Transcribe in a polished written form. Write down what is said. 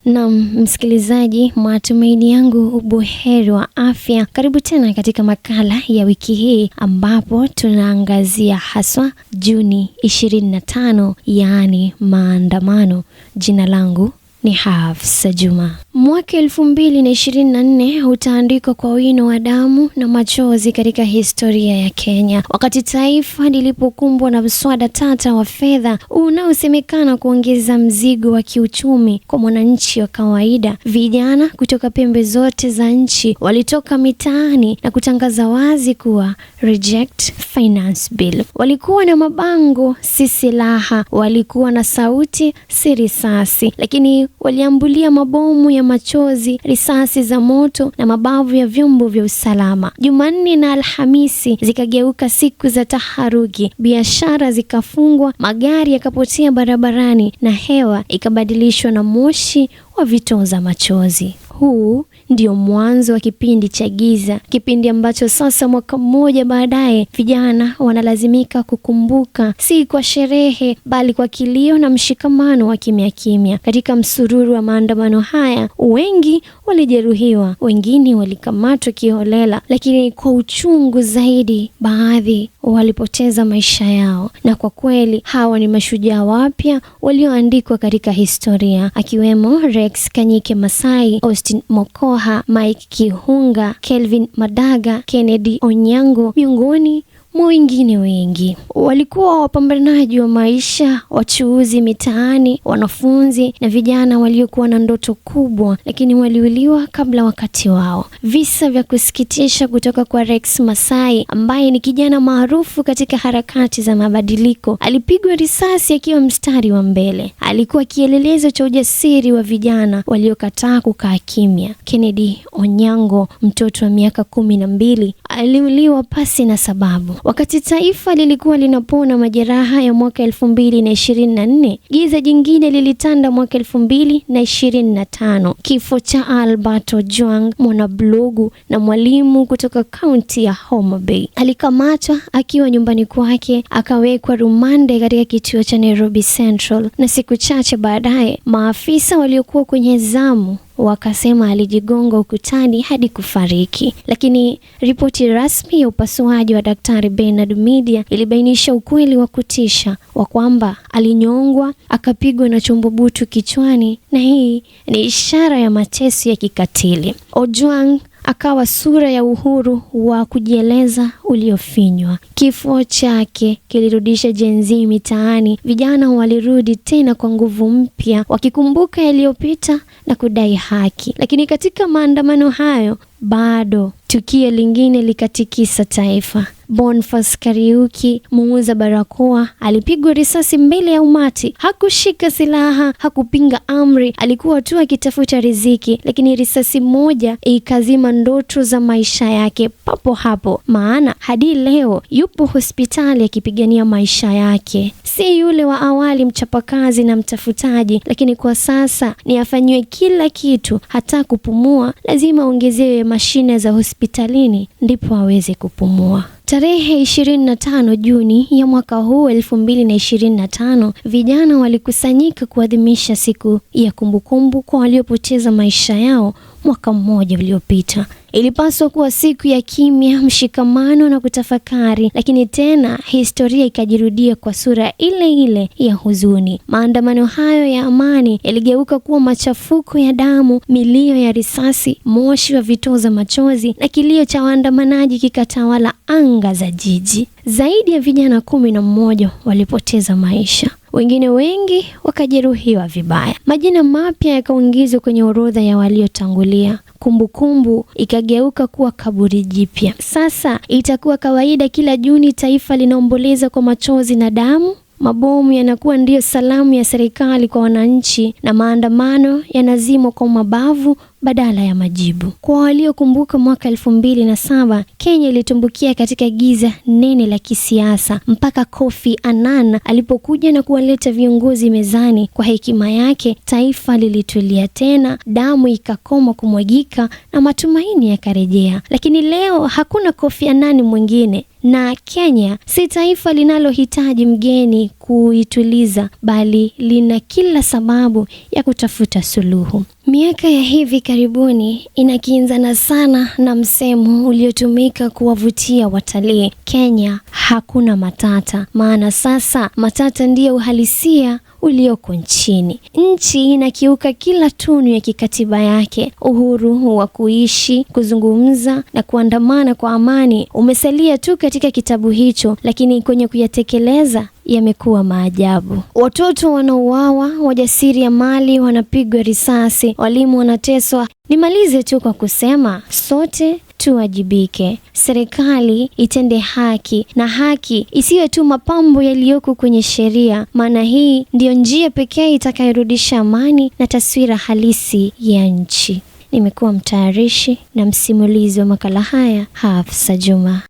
Na msikilizaji, matumaini yangu ubuheri wa afya. Karibu tena katika makala ya wiki hii ambapo tunaangazia haswa Juni 25, yaani maandamano. Jina langu ni Hafsa Juma. Mwaka 2024 utaandikwa kwa wino wa damu na machozi katika historia ya Kenya, wakati taifa lilipokumbwa na mswada tata wa fedha unaosemekana kuongeza mzigo wa kiuchumi kwa mwananchi wa kawaida. Vijana kutoka pembe zote za nchi walitoka mitaani na kutangaza wazi kuwa reject finance bill. Walikuwa na mabango, si silaha; walikuwa na sauti, si risasi, lakini waliambulia mabomu ya machozi, risasi za moto na mabavu ya vyombo vya usalama. Jumanne na Alhamisi zikageuka siku za taharuki. Biashara zikafungwa, magari yakapotea barabarani na hewa ikabadilishwa na moshi wa vitoza machozi. Huu ndio mwanzo wa kipindi cha giza, kipindi ambacho sasa mwaka mmoja baadaye vijana wanalazimika kukumbuka, si kwa sherehe bali kwa kilio na mshikamano wa kimya kimya. Katika msururu wa maandamano haya, wengi walijeruhiwa, wengine walikamatwa kiholela, lakini kwa uchungu zaidi, baadhi walipoteza maisha yao. Na kwa kweli hawa ni mashujaa wapya walioandikwa katika historia, akiwemo Rex Kanyike Masai, Austin Mokoha, Mike Kihunga, Kelvin Madaga, Kennedy Onyango, miongoni mwa wengine wengi. Walikuwa wapambanaji wa maisha, wachuuzi mitaani, wanafunzi na vijana waliokuwa na ndoto kubwa, lakini waliuliwa kabla wakati wao. Visa vya kusikitisha kutoka kwa Rex Masai, ambaye ni kijana maarufu katika harakati za mabadiliko. Alipigwa risasi akiwa mstari wa mbele. Alikuwa kielelezo cha ujasiri wa vijana waliokataa kukaa kimya. Kennedy Onyango, mtoto wa miaka 12, aliuliwa pasi na sababu. Wakati taifa lilikuwa linapona majeraha ya mwaka 2024, giza jingine lilitanda mwaka 2025. Kifo cha Albert Ojwang, mwanablogu na mwalimu kutoka kaunti ya Homa Bay. Alikamatwa akiwa nyumbani kwake, akawekwa rumande katika kituo cha Nairobi Central, na siku chache baadaye maafisa waliokuwa kwenye zamu wakasema alijigonga ukutani hadi kufariki. Lakini ripoti rasmi ya upasuaji wa Daktari Bernard Media ilibainisha ukweli wa kutisha wa kwamba alinyongwa, akapigwa na chombo butu kichwani, na hii ni ishara ya mateso ya kikatili. Ojwang akawa sura ya uhuru wa kujieleza uliofinywa. Kifo chake kilirudisha Gen Z mitaani. Vijana walirudi tena kwa nguvu mpya, wakikumbuka yaliyopita na kudai haki. Lakini katika maandamano hayo bado tukio lingine likatikisa taifa. Boniface Kariuki, muuza barakoa, alipigwa risasi mbele ya umati. Hakushika silaha, hakupinga amri, alikuwa tu akitafuta riziki, lakini risasi moja ikazima ndoto za maisha yake papo hapo. Maana hadi leo yupo hospitali akipigania maisha yake. Si yule wa awali mchapakazi na mtafutaji, lakini kwa sasa ni afanyiwe kila kitu, hata kupumua lazima ongezewe mashine za hospitalini ndipo aweze kupumua. Tarehe 25 Juni ya mwaka huu 2025, vijana walikusanyika kuadhimisha siku ya kumbukumbu kwa waliopoteza maisha yao mwaka mmoja uliopita. Ilipaswa kuwa siku ya kimya, mshikamano na kutafakari, lakini tena historia ikajirudia kwa sura ile ile ya huzuni. Maandamano hayo ya amani yaligeuka kuwa machafuko ya damu, milio ya risasi, moshi wa vitoza machozi na kilio cha waandamanaji kikatawala anga za jiji. Zaidi ya vijana 11 walipoteza maisha. Wengine wengi wakajeruhiwa vibaya. Majina mapya yakaongezwa kwenye orodha ya waliotangulia. Kumbukumbu ikageuka kuwa kaburi jipya. Sasa itakuwa kawaida kila Juni taifa linaomboleza kwa machozi na damu. Mabomu yanakuwa ndiyo salamu ya serikali kwa wananchi, na maandamano yanazimwa kwa mabavu badala ya majibu. Kwa waliokumbuka mwaka 2007, Kenya ilitumbukia katika giza nene la kisiasa mpaka Kofi Annan alipokuja na kuwaleta viongozi mezani. Kwa hekima yake, taifa lilitulia tena, damu ikakoma kumwagika na matumaini yakarejea. Lakini leo hakuna Kofi Annan mwingine, na Kenya si taifa linalohitaji mgeni kuituliza, bali lina kila sababu ya kutafuta suluhu. Miaka ya hivi karibuni inakinzana sana na msemo uliotumika kuwavutia watalii. Kenya hakuna matata, maana sasa matata ndiyo uhalisia ulioko nchini. Nchi inakiuka kila tunu ya kikatiba yake. Uhuru wa kuishi, kuzungumza na kuandamana kwa amani umesalia tu katika kitabu hicho, lakini kwenye kuyatekeleza yamekuwa maajabu. Watoto wanauawa, wajasiriamali wanapigwa risasi, walimu wanateswa. Nimalize tu kwa kusema sote tuwajibike. Serikali itende haki, na haki isiwe tu mapambo yaliyoko kwenye sheria, maana hii ndiyo njia pekee itakayorudisha amani na taswira halisi ya nchi. Nimekuwa mtayarishi na msimulizi wa makala haya, Hafsa Juma.